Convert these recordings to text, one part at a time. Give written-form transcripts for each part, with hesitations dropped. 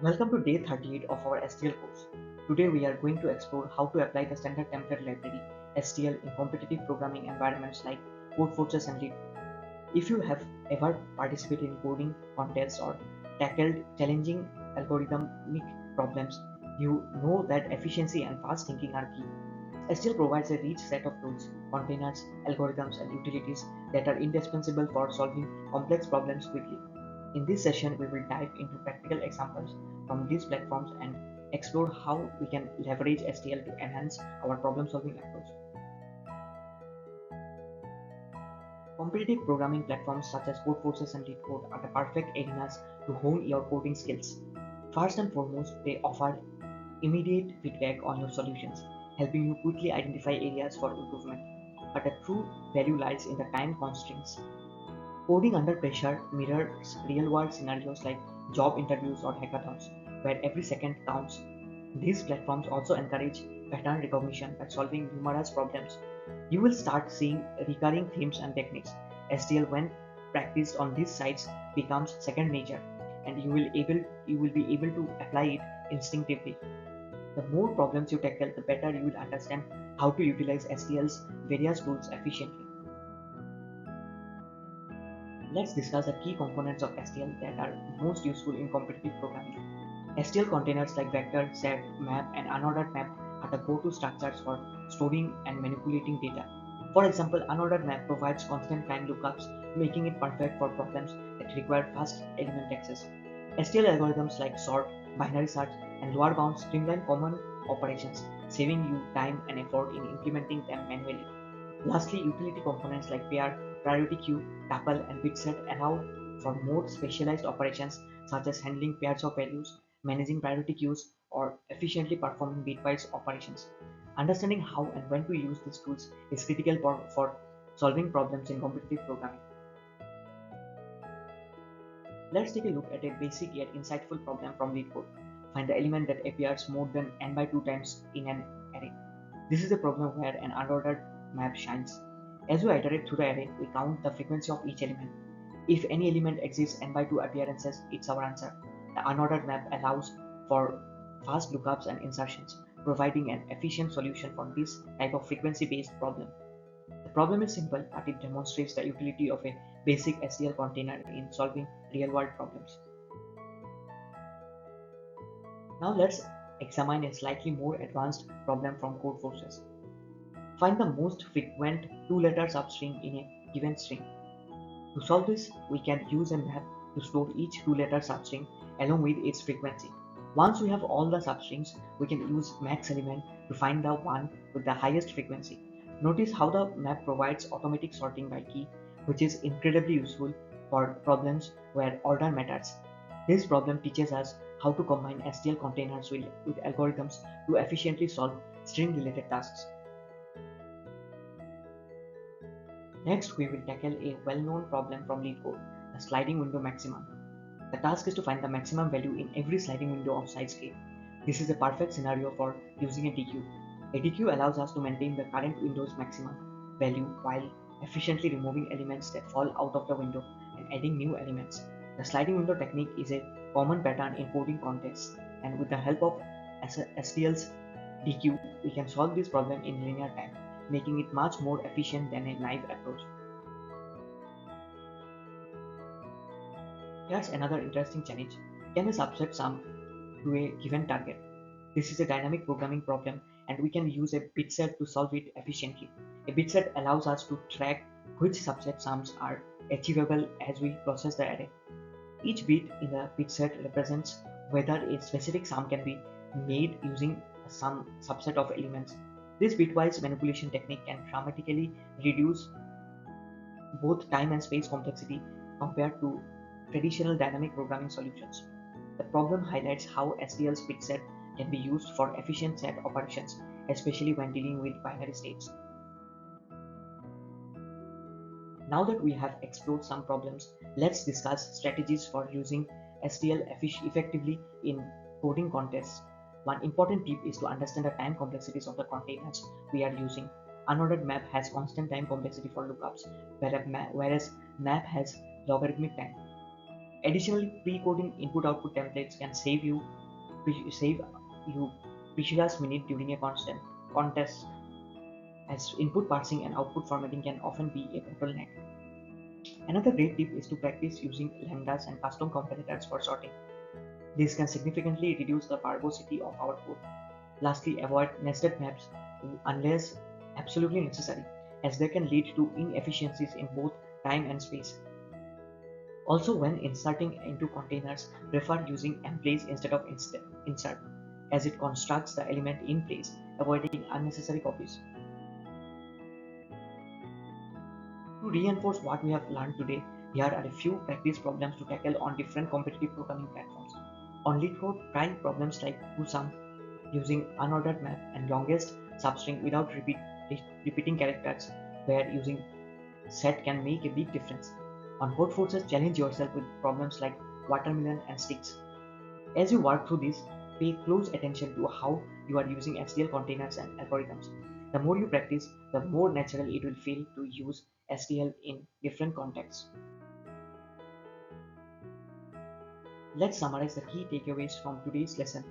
Welcome to day 38 of our STL course. Today we are going to explore how to apply the standard template library STL in competitive programming environments like Codeforces and Leetcode. If you have ever participated in coding contests or tackled challenging algorithmic problems, you know that efficiency and fast thinking are key. STL provides a rich set of tools, containers, algorithms, and utilities that are indispensable for solving complex problems quickly. In this session, we will dive into practical examples from these platforms and explore how we can leverage STL to enhance our problem-solving approach. Competitive programming platforms such as Codeforces and Leetcode are the perfect arenas to hone your coding skills. First and foremost, they offer immediate feedback on your solutions, helping you quickly identify areas for improvement. But the true value lies in the time constraints. Coding under pressure mirrors real-world scenarios like job interviews or hackathons, where every second counts. These platforms also encourage pattern recognition by solving numerous problems. You will start seeing recurring themes and techniques. STL, when practiced on these sites, becomes second nature, and you will be able to apply it instinctively. The more problems you tackle, the better you will understand how to utilize STL's various tools efficiently. Let's discuss the key components of STL that are most useful in competitive programming. STL containers like vector, set, map, and unordered map are the go-to structures for storing and manipulating data. For example, unordered map provides constant time lookups, making it perfect for problems that require fast element access. STL algorithms like sort, binary search, and lower bounds streamline common operations, saving you time and effort in implementing them manually. Lastly, utility components like pair, priority queue, tuple, and bitset allow for more specialized operations such as handling pairs of values, managing priority queues, or efficiently performing bitwise operations. Understanding how and when to use these tools is critical for solving problems in competitive programming. Let's take a look at a basic yet insightful problem from Leetcode. Find the element that appears more than n by 2 times in an array. This is a problem where an unordered map shines. As we iterate through the array, we count the frequency of each element. If any element exceeds n by 2 appearances, it's our answer. The unordered map allows for fast lookups and insertions, providing an efficient solution for this type of frequency-based problem. The problem is simple, but it demonstrates the utility of a basic STL container in solving real-world problems. Now let's examine a slightly more advanced problem from Codeforces. Find the most frequent two-letter substring in a given string. To solve this, we can use a map to store each two-letter substring along with its frequency. Once we have all the substrings, we can use max element to find the one with the highest frequency. Notice how the map provides automatic sorting by key, which is incredibly useful for problems where order matters. This problem teaches us how to combine STL containers with algorithms to efficiently solve string-related tasks. Next, we will tackle a well-known problem from Leetcode, the sliding window maximum. The task is to find the maximum value in every sliding window of size k. This is a perfect scenario for using a dequeue. A dequeue allows us to maintain the current window's maximum value while efficiently removing elements that fall out of the window and adding new elements. The sliding window technique is a common pattern in coding contests, and with the help of STL's dequeue, we can solve this problem in linear time, making it much more efficient than a naive approach. Here's another interesting challenge. Can a subset sum to a given target? This is a dynamic programming problem, and we can use a bitset to solve it efficiently. A bitset allows us to track which subset sums are achievable as we process the array. Each bit in the bitset represents whether a specific sum can be made using some subset of elements. This bitwise manipulation technique can dramatically reduce both time and space complexity compared to traditional dynamic programming solutions. The problem highlights how STL's bitset can be used for efficient set operations, especially when dealing with binary states. Now that we have explored some problems, let's discuss strategies for using STL effectively in coding contests. One important tip is to understand the time complexities of the containers we are using. Unordered map has constant time complexity for lookups, whereas map has logarithmic time. Additionally, pre-coding input-output templates can save you precious minute during a constant contest, as input parsing and output formatting can often be a bottleneck. Another great tip is to practice using lambdas and custom comparators for sorting. This can significantly reduce the verbosity of our code. Lastly, avoid nested maps unless absolutely necessary, as they can lead to inefficiencies in both time and space. Also, when inserting into containers, prefer using emplace instead of insert, as it constructs the element in place, avoiding unnecessary copies. To reinforce what we have learned today, here are a few practice problems to tackle on different competitive programming platforms. On Leetcode, try problems like toSum using unordered map and longest substring without repeating characters, where using set can make a big difference. On Codeforces, challenge yourself with problems like watermelon and sticks. As you work through this, pay close attention to how you are using STL containers and algorithms. The more you practice, the more natural it will feel to use STL in different contexts. Let's summarize the key takeaways from today's lesson.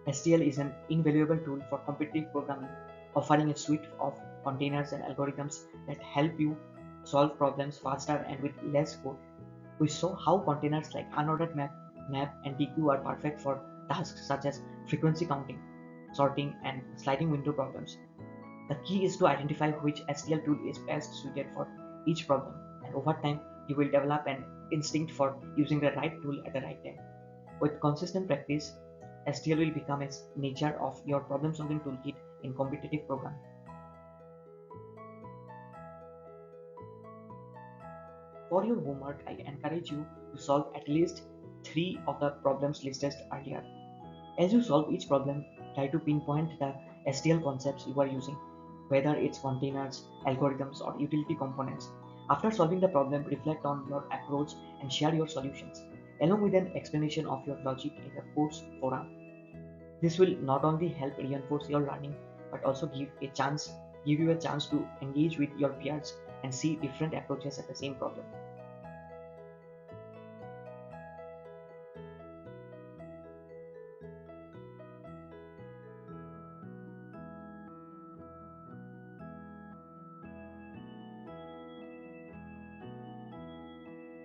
STL is an invaluable tool for competitive programming, offering a suite of containers and algorithms that help you solve problems faster and with less code. We saw how containers like unordered map, and DQ are perfect for tasks such as frequency counting, sorting, and sliding window problems. The key is to identify which STL tool is best suited for each problem, and over time, you will develop an instinct for using the right tool at the right time. With consistent practice, STL will become a nature of your problem-solving toolkit in competitive programming. For your homework, I encourage you to solve at least 3 of the problems listed earlier. As you solve each problem, try to pinpoint the STL concepts you are using, whether it's containers, algorithms, or utility components. After solving the problem, reflect on your approach and share your solutions, along with an explanation of your logic in the course forum. This will not only help reinforce your learning, but also give you a chance to engage with your peers and see different approaches at the same problem.